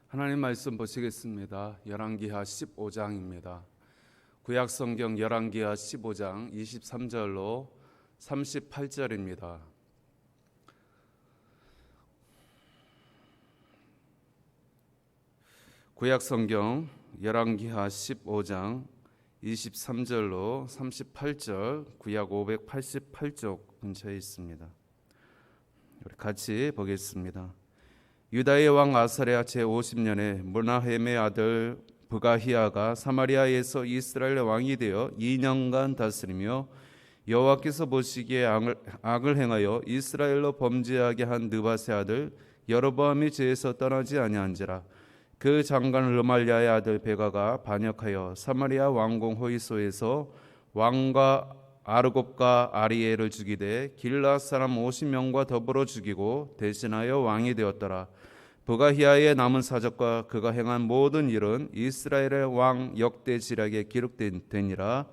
하나님 말씀 보시겠습니다. 열왕기하 15장입니다. 구약성경 열왕기하 15장 23절로 38절입니다. 구약성경 열왕기하 15장 23절로 38절, 구약 588쪽 근처에 있습니다. 우리 같이 보겠습니다. 유다의 왕 아사랴 제50년에 므나헴의 아들 브가히야가 사마리아에서 이스라엘 왕이 되어 2년간 다스리며 여호와께서 보시기에 악을 행하여 이스라엘로 범죄하게 한 느밧의 아들 여로보암의 죄에서 떠나지 아니한지라. 그 장관 르말랴의 아들 베가가 반역하여 사마리아 왕궁 호이소에서 왕과 아르곱과 아리엘을 죽이되 길앗 사람 50명과 더불어 죽이고 대신하여 왕이 되었더라. 브가히야의 남은 사적과 그가 행한 모든 일은 이스라엘의 왕 역대지략에 기록되니라.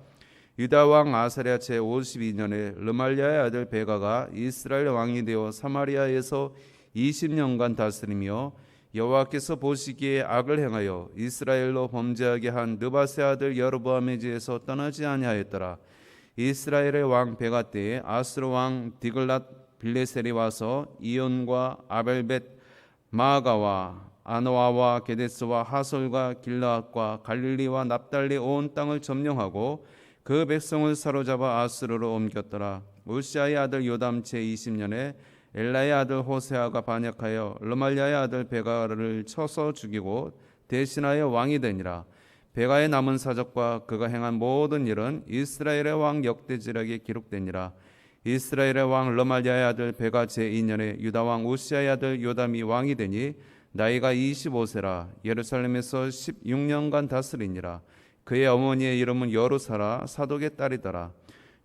유다 왕 아사랴 제52년에 르말랴의 아들 베가가 이스라엘 왕이 되어 사마리아에서 20년간 다스리며 여호와께서 보시기에 악을 행하여 이스라엘로 범죄하게 한 느밧의 아들 여로보암의 죄에서 떠나지 아니하였더라. 이스라엘의 왕 베가 때에 아수르 왕 디글랏 빌레셀이 와서 이온과 아벨벳 마아가와 아노아와 게데스와 하솔과 길라앗과 갈릴리와 납달리 온 땅을 점령하고 그 백성을 사로잡아 아수르로 옮겼더라. 우시아의 아들 요담 제20년에 엘라의 아들 호세아가 반역하여 르말랴의 아들 베가를 쳐서 죽이고 대신하여 왕이 되니라. 베가의 남은 사적과 그가 행한 모든 일은 이스라엘의 왕 역대지략에 기록되니라. 이스라엘의 왕 르말랴의 아들 베가 제2년에 유다 왕 우시아의 아들 요담이 왕이 되니 나이가 25세라. 예루살렘에서 16년간 다스리니라. 그의 어머니의 이름은 여루사라 사독의 딸이더라.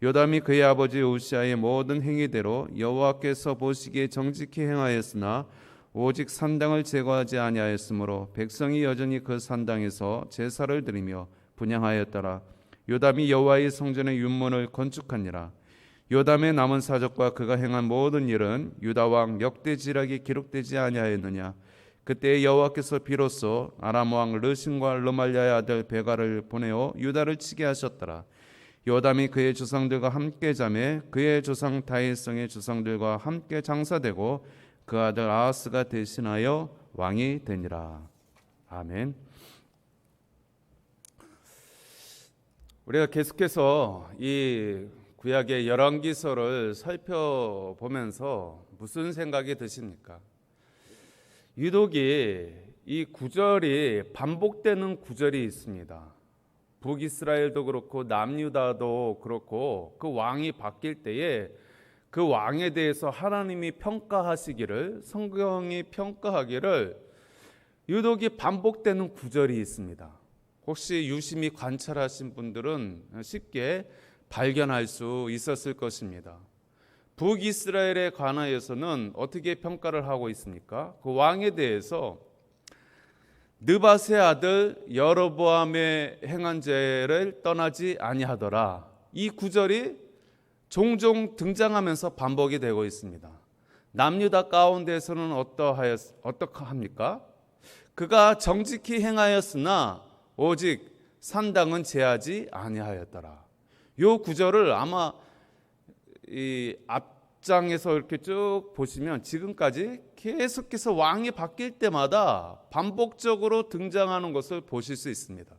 요담이 그의 아버지 우시아의 모든 행위대로 여호와께서 보시기에 정직히 행하였으나 오직 산당을 제거하지 아니하였으므로 백성이 여전히 그 산당에서 제사를 드리며 분향하였더라. 요담이 여호와의 성전의 윤문을 건축하니라. 요담의 남은 사적과 그가 행한 모든 일은 유다 왕 역대지략에 기록되지 아니하였느냐. 그때 여호와께서 비로소 아람 왕 르신과 르말랴의 아들 베가를 보내어 유다를 치게 하셨더라. 요담이 그의 조상들과 함께 자매 그의 조상 다윗성의 조상들과 함께 장사되고 그 아들 아하스가 대신하여 왕이 되니라. 아멘. 우리가 계속해서 이 구약의 열왕기서를 살펴보면서 무슨 생각이 드십니까? 유독이 이 구절이 반복되는 구절이 있습니다. 북이스라엘도 그렇고 남유다도 그렇고 그 왕이 바뀔 때에 그 왕에 대해서 하나님이 평가하시기를, 성경이 평가하기를 유독이 반복되는 구절이 있습니다. 혹시 유심히 관찰하신 분들은 쉽게 발견할 수 있었을 것입니다. 북이스라엘에 관하여서는 어떻게 평가를 하고 있습니까? 그 왕에 대해서 느밧의 아들 여로보암의 행한 죄를 떠나지 아니하더라. 이 구절이 종종 등장하면서 반복이 되고 있습니다. 남유다 가운데서는 어떠합니까? 그가 정직히 행하였으나 오직 산당은 제하지 아니하였더라. 이 구절을 아마 이 앞장에서 이렇게 쭉 보시면 지금까지 계속해서 왕이 바뀔 때마다 반복적으로 등장하는 것을 보실 수 있습니다.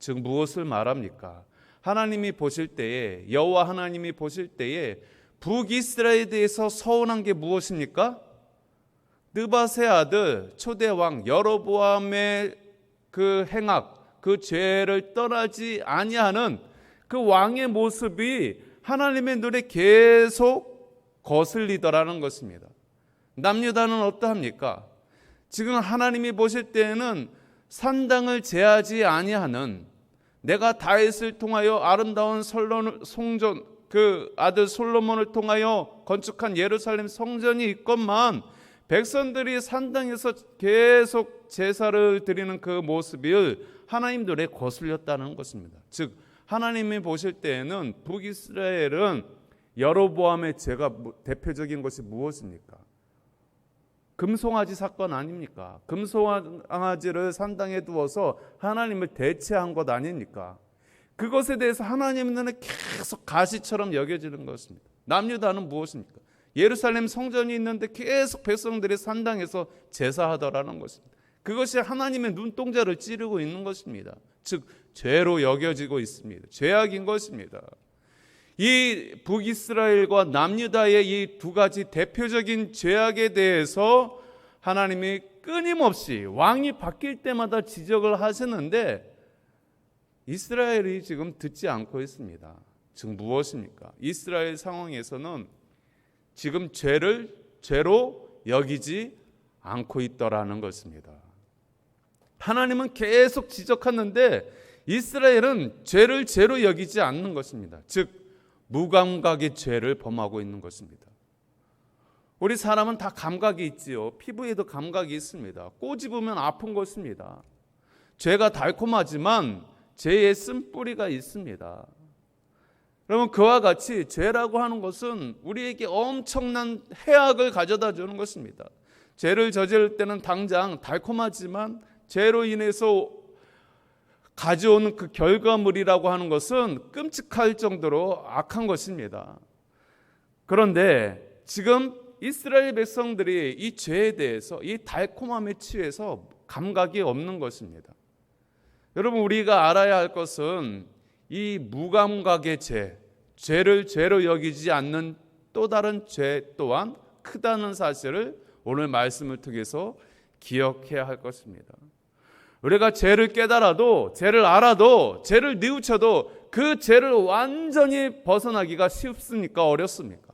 즉 무엇을 말합니까? 하나님이 보실 때에, 여호와 하나님이 보실 때에 북이스라엘에 대해서 서운한 게 무엇입니까? 느밧의 아들 초대 왕 여로보암의 그 행악, 그 죄를 떠나지 아니하는 그 왕의 모습이 하나님의 눈에 계속 거슬리더라는 것입니다. 남유다는 어떠합니까? 지금 하나님이 보실 때에는 산당을 제하지 아니하는, 내가 다윗을 통하여 아름다운 성전, 그 아들 솔로몬을 통하여 건축한 예루살렘 성전이 있건만 백성들이 산당에서 계속 제사를 드리는 그 모습을 하나님 눈에 거슬렸다는 것입니다. 즉 하나님이 보실 때에는 북이스라엘은 여로보암의 죄가 대표적인 것이 무엇입니까? 금송아지 사건 아닙니까? 금송아지를 산당에 두어서 하나님을 대체한 것 아닙니까? 그것에 대해서 하나님 눈에 계속 가시처럼 여겨지는 것입니다. 남유다는 무엇입니까? 예루살렘 성전이 있는데 계속 백성들이 산당에서 제사하더라는 것입니다. 그것이 하나님의 눈동자를 찌르고 있는 것입니다. 즉 죄로 여겨지고 있습니다. 죄악인 것입니다. 이 북이스라엘과 남유다의 이 두 가지 대표적인 죄악에 대해서 하나님이 끊임없이 왕이 바뀔 때마다 지적을 하시는데 이스라엘이 지금 듣지 않고 있습니다. 즉 무엇입니까? 이스라엘 상황에서는 지금 죄를 죄로 여기지 않고 있더라는 것입니다. 하나님은 계속 지적하는데 이스라엘은 죄를 죄로 여기지 않는 것입니다. 즉 무감각의 죄를 범하고 있는 것입니다. 우리 사람은 다 감각이 있지요. 피부에도 감각이 있습니다. 꼬집으면 아픈 것입니다. 죄가 달콤하지만 죄의 쓴뿌리가 있습니다. 여러분 그와 같이 죄라고 하는 것은 우리에게 엄청난 해악을 가져다 주는 것입니다. 죄를 저지를 때는 당장 달콤하지만 죄로 인해서 가져오는 그 결과물이라고 하는 것은 끔찍할 정도로 악한 것입니다. 그런데 지금 이스라엘 백성들이 이 죄에 대해서 이 달콤함에 취해서 감각이 없는 것입니다. 여러분 우리가 알아야 할 것은 이 무감각의 죄를 죄로 여기지 않는 또 다른 죄 또한 크다는 사실을 오늘 말씀을 통해서 기억해야 할 것입니다. 우리가 죄를 깨달아도 죄를 알아도 죄를 뉘우쳐도 그 죄를 완전히 벗어나기가 쉽습니까? 어렵습니까?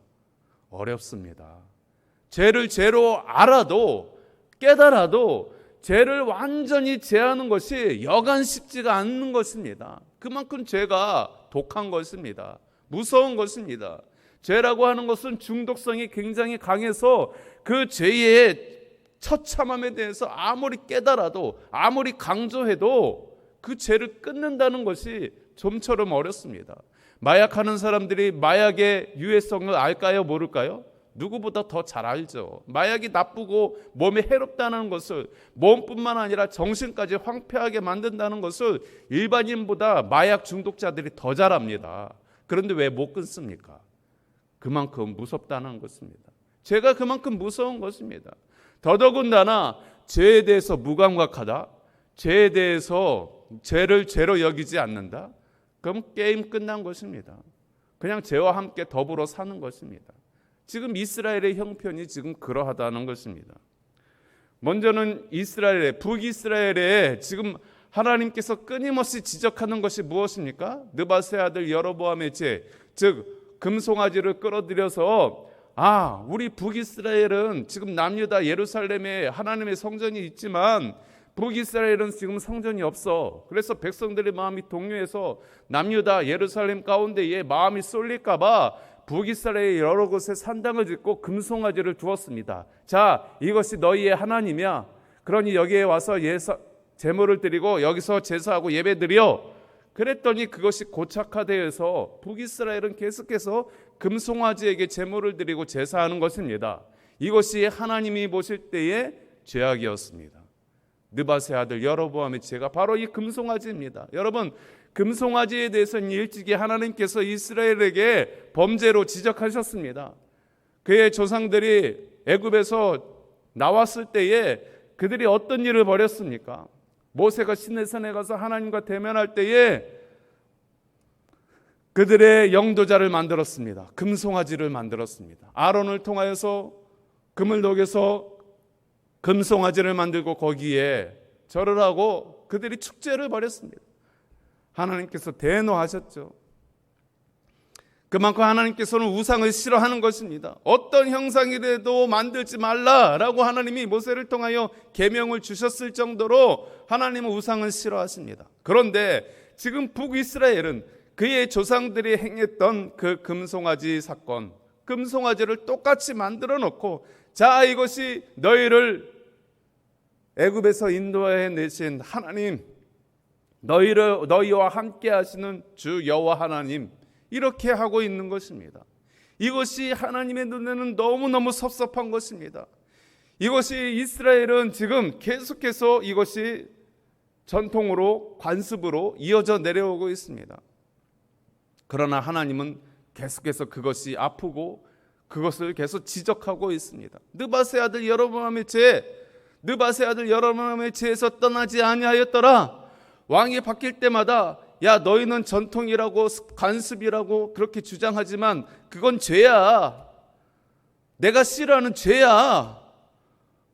어렵습니다. 죄를 죄로 알아도 깨달아도 죄를 완전히 제하는 것이 여간 쉽지가 않는 것입니다. 그만큼 죄가 독한 것입니다. 무서운 것입니다. 죄라고 하는 것은 중독성이 굉장히 강해서 그 죄의 처참함에 대해서 아무리 깨달아도 아무리 강조해도 그 죄를 끊는다는 것이 좀처럼 어렵습니다. 마약하는 사람들이 마약의 유해성을 알까요? 모를까요? 누구보다 더 잘 알죠. 마약이 나쁘고 몸에 해롭다는 것을 몸뿐만 아니라 정신까지 황폐하게 만든다는 것을 일반인보다 마약 중독자들이 더 잘 압니다. 그런데 왜 못 끊습니까? 그만큼 무섭다는 것입니다. 죄가 그만큼 무서운 것입니다. 더더군다나 죄에 대해서 무감각하다, 죄에 대해서 죄를 죄로 여기지 않는다, 그럼 게임 끝난 것입니다. 그냥 죄와 함께 더불어 사는 것입니다. 지금 이스라엘의 형편이 지금 그러하다는 것입니다. 먼저는 북이스라엘에 지금 하나님께서 끊임없이 지적하는 것이 무엇입니까? 느바세 아들 여로보암의 죄, 즉 금송아지를 끌어들여서 우리 북이스라엘은 지금 남유다 예루살렘에 하나님의 성전이 있지만 북이스라엘은 지금 성전이 없어. 그래서 백성들의 마음이 동요해서 남유다 예루살렘 가운데에 마음이 쏠릴까 봐 북이스라엘 여러 곳에 산당을 짓고 금송아지를 두었습니다. 자, 이것이 너희의 하나님이야. 그러니 여기에 와서 제물을 드리고 여기서 제사하고 예배 드려. 그랬더니 그것이 고착화되어서 북이스라엘은 계속해서 금송아지에게 제물을 드리고 제사하는 것입니다. 이것이 하나님이 보실 때의 죄악이었습니다. 느바세 아들 여로보암의 죄가 바로 이 금송아지입니다. 여러분, 금송아지에 대해서는 일찍이 하나님께서 이스라엘에게 범죄로 지적하셨습니다. 그의 조상들이 애굽에서 나왔을 때에 그들이 어떤 일을 벌였습니까? 모세가 시내산에 가서 하나님과 대면할 때에 그들의 영도자를 만들었습니다. 금송아지를 만들었습니다. 아론을 통하여서 금을 녹여서 금송아지를 만들고 거기에 절을 하고 그들이 축제를 벌였습니다. 하나님께서 대노하셨죠. 그만큼 하나님께서는 우상을 싫어하는 것입니다. 어떤 형상이라도 만들지 말라라고 하나님이 모세를 통하여 계명을 주셨을 정도로 하나님은 우상을 싫어하십니다. 그런데 지금 북이스라엘은 그의 조상들이 행했던 그 금송아지 사건, 금송아지를 똑같이 만들어 놓고 자, 이것이 너희를 애굽에서 인도해 내신 하나님, 너희와 함께 하시는 주 여호와 하나님, 이렇게 하고 있는 것입니다. 이것이 하나님의 눈에는 너무너무 섭섭한 것입니다. 이것이 이스라엘은 지금 계속해서 이것이 전통으로 관습으로 이어져 내려오고 있습니다. 그러나 하나님은 계속해서 그것이 아프고 그것을 계속 지적하고 있습니다. 느밧의 아들 여로보암의 죄, 느밧의 아들 여로보암의 죄에서 떠나지 아니하였더라. 왕이 바뀔 때마다 야 너희는 전통이라고 관습이라고 그렇게 주장하지만 그건 죄야. 내가 싫어하는 죄야.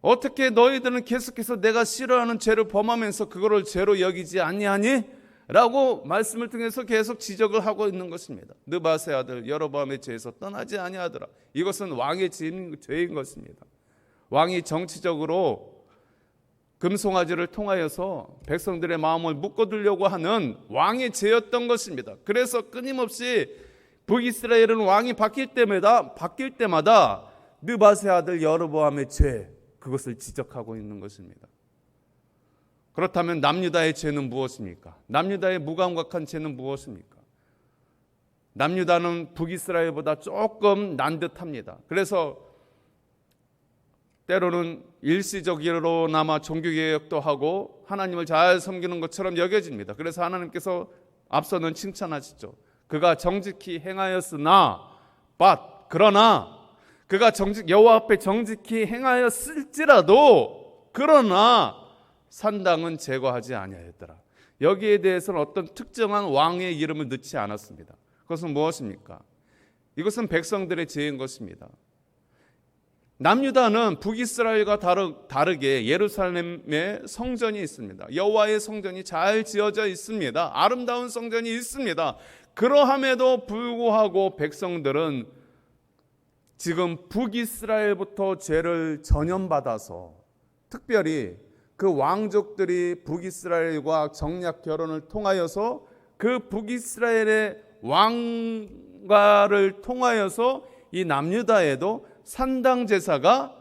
어떻게 너희들은 계속해서 내가 싫어하는 죄를 범하면서 그거를 죄로 여기지 아니하니? 라고 말씀을 통해서 계속 지적을 하고 있는 것입니다. 느밧의 아들 여로보암의 죄에서 떠나지 아니하더라. 이것은 왕의 죄인 것입니다. 왕이 정치적으로 금송아지를 통하여서 백성들의 마음을 묶어두려고 하는 왕의 죄였던 것입니다. 그래서 끊임없이 북이스라엘은 왕이 바뀔 때마다 느밧의 아들 여로보암의 죄, 그것을 지적하고 있는 것입니다. 그렇다면 남유다의 죄는 무엇입니까? 남유다의 무감각한 죄는 무엇입니까? 남유다는 북이스라엘보다 조금 난 듯합니다. 그래서 때로는 일시적으로나마 종교개혁도 하고 하나님을 잘 섬기는 것처럼 여겨집니다. 그래서 하나님께서 앞서는 칭찬하시죠. 그가 정직히 행하였으나 그러나 그가 여호와 앞에 정직히 행하였을지라도 그러나 산당은 제거하지 아니하였더라. 여기에 대해서는 어떤 특정한 왕의 이름을 넣지 않았습니다. 그것은 무엇입니까? 이것은 백성들의 죄인 것입니다. 남유다는 북이스라엘과 다르게 예루살렘에 성전이 있습니다. 여호와의 성전이 잘 지어져 있습니다. 아름다운 성전이 있습니다. 그러함에도 불구하고 백성들은 지금 북이스라엘부터 죄를 전염받아서 특별히 그 왕족들이 북이스라엘과 정략 결혼을 통하여서 그 북이스라엘의 왕가를 통하여서 이 남유다에도 산당 제사가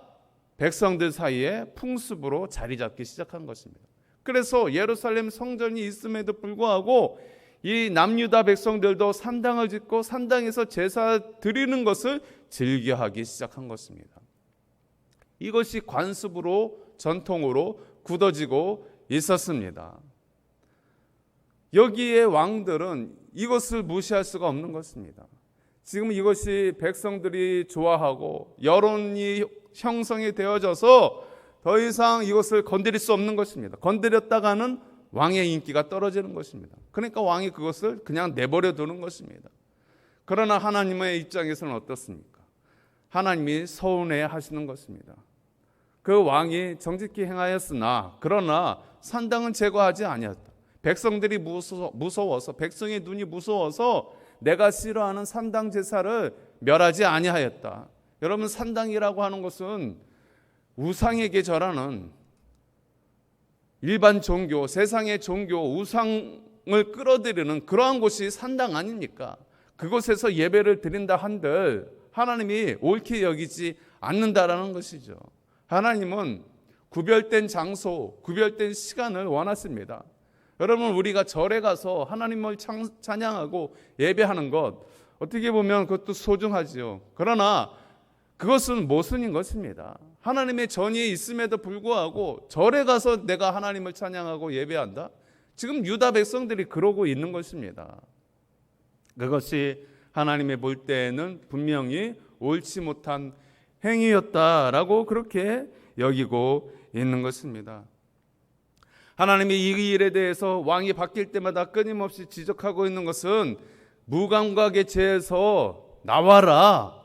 백성들 사이에 풍습으로 자리 잡기 시작한 것입니다. 그래서 예루살렘 성전이 있음에도 불구하고 이 남유다 백성들도 산당을 짓고 산당에서 제사 드리는 것을 즐겨하기 시작한 것입니다. 이것이 관습으로 전통으로 굳어지고 있었습니다. 여기에 왕들은 이것을 무시할 수가 없는 것입니다. 지금 이것이 백성들이 좋아하고 여론이 형성이 되어져서 더 이상 이것을 건드릴 수 없는 것입니다. 건드렸다가는 왕의 인기가 떨어지는 것입니다. 그러니까 왕이 그것을 그냥 내버려 두는 것입니다. 그러나 하나님의 입장에서는 어떻습니까? 하나님이 서운해 하시는 것입니다. 그 왕이 정직히 행하였으나 그러나 산당은 제거하지 아니었다. 백성들이 무서워서 백성의 눈이 무서워서 내가 싫어하는 산당 제사를 멸하지 아니하였다. 여러분, 산당이라고 하는 것은 우상에게 절하는 일반 종교, 세상의 종교, 우상을 끌어들이는 그러한 곳이 산당 아닙니까? 그곳에서 예배를 드린다 한들 하나님이 옳게 여기지 않는다라는 것이죠. 하나님은 구별된 장소, 구별된 시간을 원하십니다. 여러분, 우리가 절에 가서 하나님을 찬양하고 예배하는 것, 어떻게 보면 그것도 소중하지요. 그러나 그것은 모순인 것입니다. 하나님의 전이 있음에도 불구하고 절에 가서 내가 하나님을 찬양하고 예배한다? 지금 유다 백성들이 그러고 있는 것입니다. 그것이 하나님의 볼 때에는 분명히 옳지 못한 행위였다라고 그렇게 여기고 있는 것입니다. 하나님이 이 일에 대해서 왕이 바뀔 때마다 끊임없이 지적하고 있는 것은 무감각의 죄에서 나와라.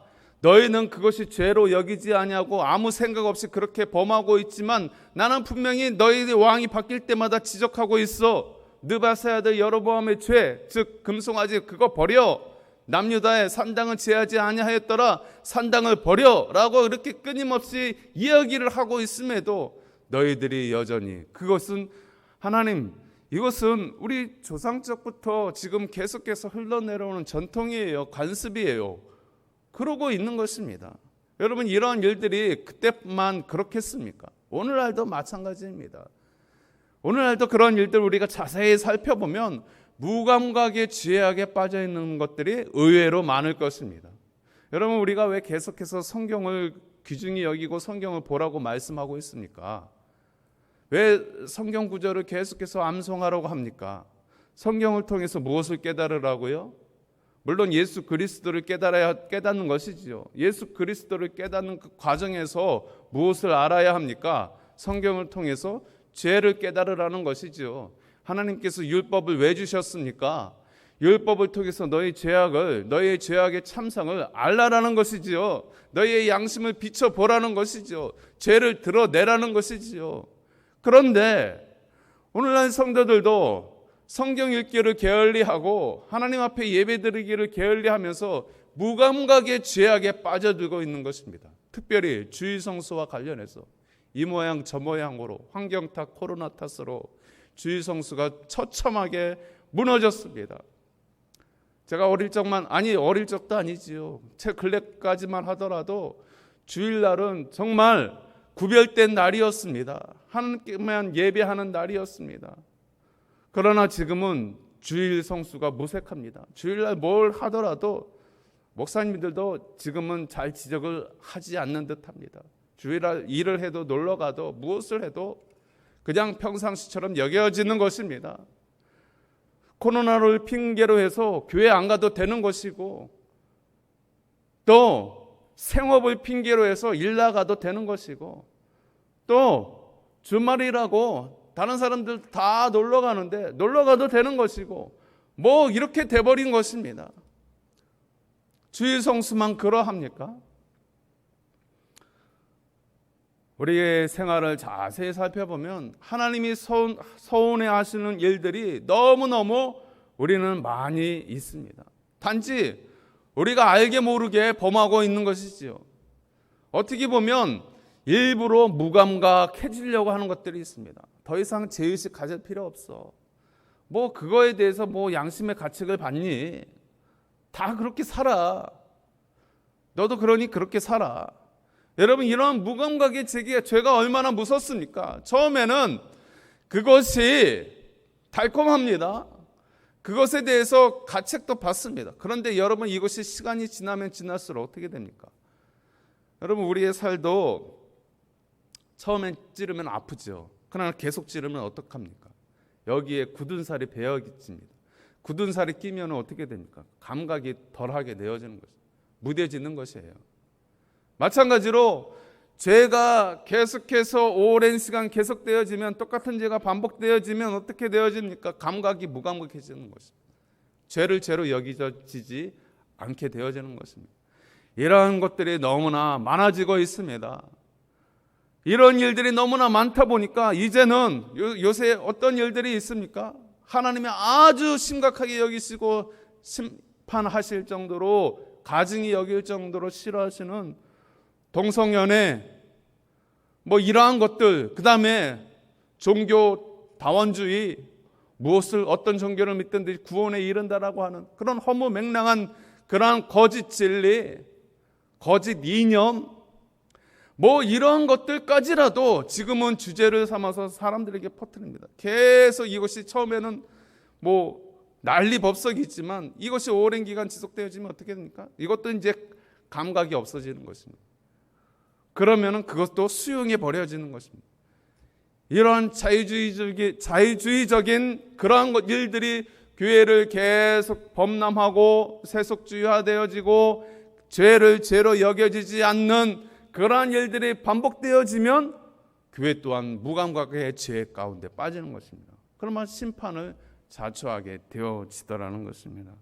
너희는 그것이 죄로 여기지 아니하고 아무 생각 없이 그렇게 범하고 있지만 나는 분명히 너희 왕이 바뀔 때마다 지적하고 있어. 느밧의 아들 여로보암의 죄, 즉 금송아지 그거 버려. 남유다의 산당은 제하지 아니하였더라. 산당을 버려라고 이렇게 끊임없이 이야기를 하고 있음에도 너희들이 여전히 그것은 하나님, 이것은 우리 조상적부터 지금 계속해서 흘러내려오는 전통이에요. 관습이에요. 그러고 있는 것입니다. 여러분, 이러한 일들이 그때만 그렇겠습니까? 오늘날도 마찬가지입니다. 오늘날도 그런 일들 우리가 자세히 살펴보면 무감각의 죄악에 빠져 있는 것들이 의외로 많을 것입니다. 여러분, 우리가 왜 계속해서 성경을 귀중히 여기고 성경을 보라고 말씀하고 있습니까? 왜 성경 구절을 계속해서 암송하라고 합니까? 성경을 통해서 무엇을 깨달으라고요? 물론 예수 그리스도를 깨닫는 것이지요. 예수 그리스도를 깨닫는 그 과정에서 무엇을 알아야 합니까? 성경을 통해서 죄를 깨달으라는 것이지요. 하나님께서 율법을 왜 주셨습니까? 율법을 통해서 너의 죄악의 참상을 알라라는 것이지요. 너의 양심을 비춰보라는 것이지요. 죄를 드러내라는 것이지요. 그런데 오늘날 성도들도 성경 읽기를 게을리하고 하나님 앞에 예배드리기를 게을리하면서 무감각의 죄악에 빠져들고 있는 것입니다. 특별히 주일 성수와 관련해서 이 모양 저 모양으로 환경 탓, 코로나 탓으로 주일 성수가 처참하게 무너졌습니다. 제가 어릴 적도 아니지요. 제 근래까지만 하더라도 주일날은 정말 구별된 날이었습니다. 하나님께만 예배하는 날이었습니다. 그러나 지금은 주일 성수가 무색합니다. 주일날 뭘 하더라도 목사님들도 지금은 잘 지적을 하지 않는 듯합니다. 주일날 일을 해도 놀러 가도 무엇을 해도 그냥 평상시처럼 여겨지는 것입니다. 코로나를 핑계로 해서 교회 안 가도 되는 것이고 또 생업을 핑계로 해서 일 나가도 되는 것이고 또 주말이라고 다른 사람들 다 놀러 가는데 놀러 가도 되는 것이고 뭐 이렇게 돼버린 것입니다. 주일 성수만 그러합니까? 우리의 생활을 자세히 살펴보면 하나님이 서운해 하시는 일들이 너무너무 우리는 많이 있습니다. 단지 우리가 알게 모르게 범하고 있는 것이지요. 어떻게 보면 일부러 무감각해지려고 하는 것들이 있습니다. 더 이상 죄의식 가질 필요 없어. 뭐 그거에 대해서 뭐 양심의 가책을 받니? 다 그렇게 살아. 너도 그러니 그렇게 살아. 여러분, 이런 무감각의 죄가 얼마나 무섭습니까? 처음에는 그것이 달콤합니다. 그것에 대해서 가책도 받습니다. 그런데 여러분, 이것이 시간이 지나면 지날수록 어떻게 됩니까? 여러분, 우리의 살도 처음엔 찌르면 아프죠. 그러나 계속 찌르면 어떡합니까? 여기에 굳은 살이 배어집니다. 굳은 살이 끼면 어떻게 됩니까? 감각이 덜하게 내어지는 것이죠. 무뎌지는 것이에요. 마찬가지로 죄가 계속해서 오랜 시간 계속되어지면, 똑같은 죄가 반복되어지면 어떻게 되어집니까? 감각이 무감각해지는 것입니다. 죄를 죄로 여기지지 않게 되어지는 것입니다. 이러한 것들이 너무나 많아지고 있습니다. 이런 일들이 너무나 많다 보니까 이제는 요새 어떤 일들이 있습니까? 하나님이 아주 심각하게 여기시고 심판하실 정도로, 가증히 여길 정도로 싫어하시는 동성연애, 뭐 이러한 것들, 그 다음에 종교 다원주의, 무엇을 어떤 종교를 믿든지 구원에 이른다라고 하는 그런 허무맹랑한 그러한 거짓 진리, 거짓 이념, 뭐 이런 것들까지라도 지금은 주제를 삼아서 사람들에게 퍼뜨립니다. 계속 이것이 처음에는 뭐 난리법석이지만 이것이 오랜 기간 지속되어지면 어떻게 됩니까? 이것도 이제 감각이 없어지는 것입니다. 그러면은 그것도 수용해 버려지는 것입니다. 이런 자유주의적인 그러한 일들이 교회를 계속 범람하고 세속주의화되어지고 죄를 죄로 여겨지지 않는 그러한 일들이 반복되어지면 교회 또한 무감각의 죄 가운데 빠지는 것입니다. 그러면 심판을 자초하게 되어지더라는 것입니다.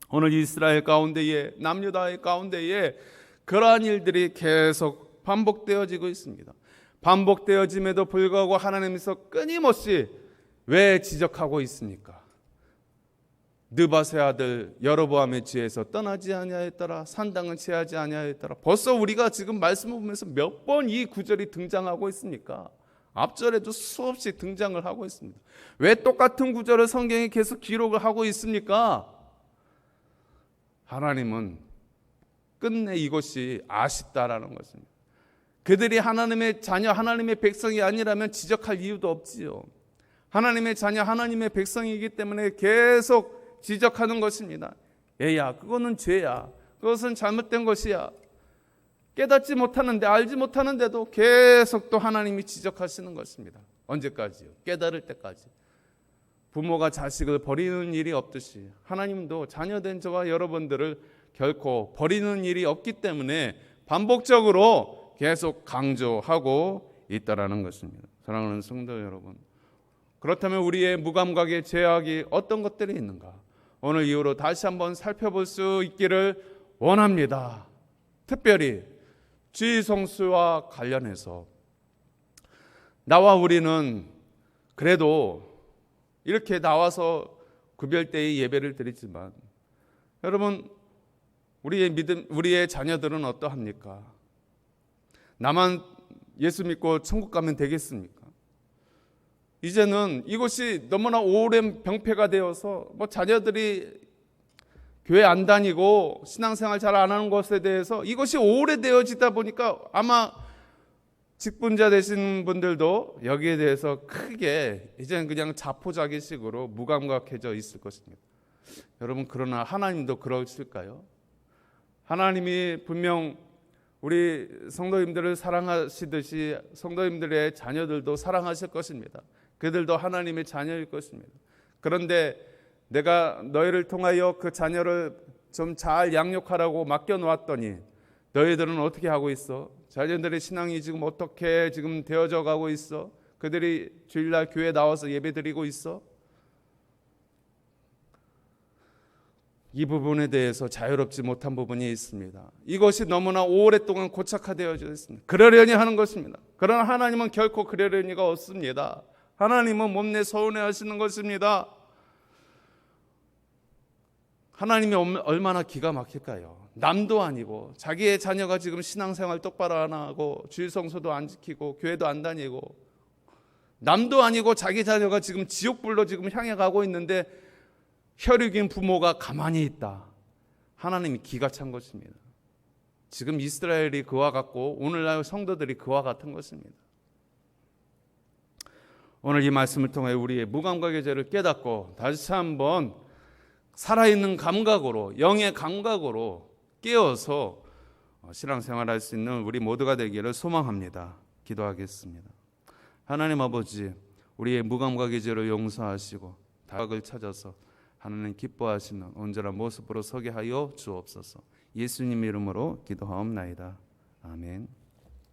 오늘 이스라엘 가운데에, 남유다의 가운데에 그러한 일들이 계속 반복되어지고 있습니다. 반복되어짐에도 불구하고 하나님께서 끊임없이 왜 지적하고 있습니까? 느밧의 아들 여로보암의 죄에서 떠나지 아니하였더라. 산당은 취하지 아니하였더라. 벌써 우리가 지금 말씀을 보면서 몇 번 이 구절이 등장하고 있습니까? 앞절에도 수없이 등장을 하고 있습니다. 왜 똑같은 구절을 성경에 계속 기록을 하고 있습니까? 하나님은 끝내 이것이 아쉽다라는 것입니다. 그들이 하나님의 자녀, 하나님의 백성이 아니라면 지적할 이유도 없지요. 하나님의 자녀, 하나님의 백성이기 때문에 계속 지적하는 것입니다. 얘야, 그거는 죄야. 그것은 잘못된 것이야. 깨닫지 못하는데, 알지 못하는데도 계속 또 하나님이 지적하시는 것입니다. 언제까지요? 깨달을 때까지. 부모가 자식을 버리는 일이 없듯이 하나님도 자녀된 저와 여러분들을 결코 버리는 일이 없기 때문에 반복적으로 계속 강조하고 있다라는 것입니다. 사랑하는 성도 여러분, 그렇다면 우리의 무감각의 죄악이 어떤 것들이 있는가? 오늘 이후로 다시 한번 살펴볼 수 있기를 원합니다. 특별히 지성수와 관련해서 나와 우리는 그래도 이렇게 나와서 구별되이 예배를 드리지만, 여러분, 우리의 자녀들은 어떠합니까? 나만 예수 믿고 천국 가면 되겠습니까? 이제는 이것이 너무나 오랜 병폐가 되어서 자녀들이 교회 안 다니고 신앙생활 잘 안 하는 것에 대해서 이것이 오래되어지다 보니까 아마 직분자 되신 분들도 여기에 대해서 크게 이제는 그냥 자포자기식으로 무감각해져 있을 것입니다. 여러분, 그러나 하나님도 그러실까요? 하나님이 분명 우리 성도님들을 사랑하시듯이 성도님들의 자녀들도 사랑하실 것입니다. 그들도 하나님의 자녀일 것입니다. 그런데 내가 너희를 통하여 그 자녀를 좀 잘 양육하라고 맡겨놓았더니 너희들은 어떻게 하고 있어? 자녀들의 신앙이 지금 어떻게 지금 되어져 가고 있어? 그들이 주일날 교회 나와서 예배드리고 있어? 이 부분에 대해서 자유롭지 못한 부분이 있습니다. 이것이 너무나 오랫동안 고착화되어져 있습니다. 그러려니 하는 것입니다. 그러나 하나님은 결코 그러려니가 없습니다. 하나님은 몸내 서운해 하시는 것입니다. 하나님이 얼마나 기가 막힐까요? 남도 아니고 자기의 자녀가 지금 신앙생활 똑바로 안 하고 주일 성수도 안 지키고 교회도 안 다니고, 남도 아니고 자기 자녀가 지금 지옥불로 지금 향해 가고 있는데 혈육인 부모가 가만히 있다. 하나님이 기가 찬 것입니다. 지금 이스라엘이 그와 같고 오늘날 성도들이 그와 같은 것입니다. 오늘 이 말씀을 통해 우리의 무감각의 죄를 깨닫고 다시 한번 살아있는 감각으로, 영의 감각으로 깨어서 신앙생활할 수 있는 우리 모두가 되기를 소망합니다. 기도하겠습니다. 하나님 아버지, 우리의 무감각의 죄를 용서하시고 다각을 찾아서 하나님 기뻐하시는 온전한 모습으로 서게 하여 주옵소서. 예수님 이름으로 기도하옵나이다. 아멘.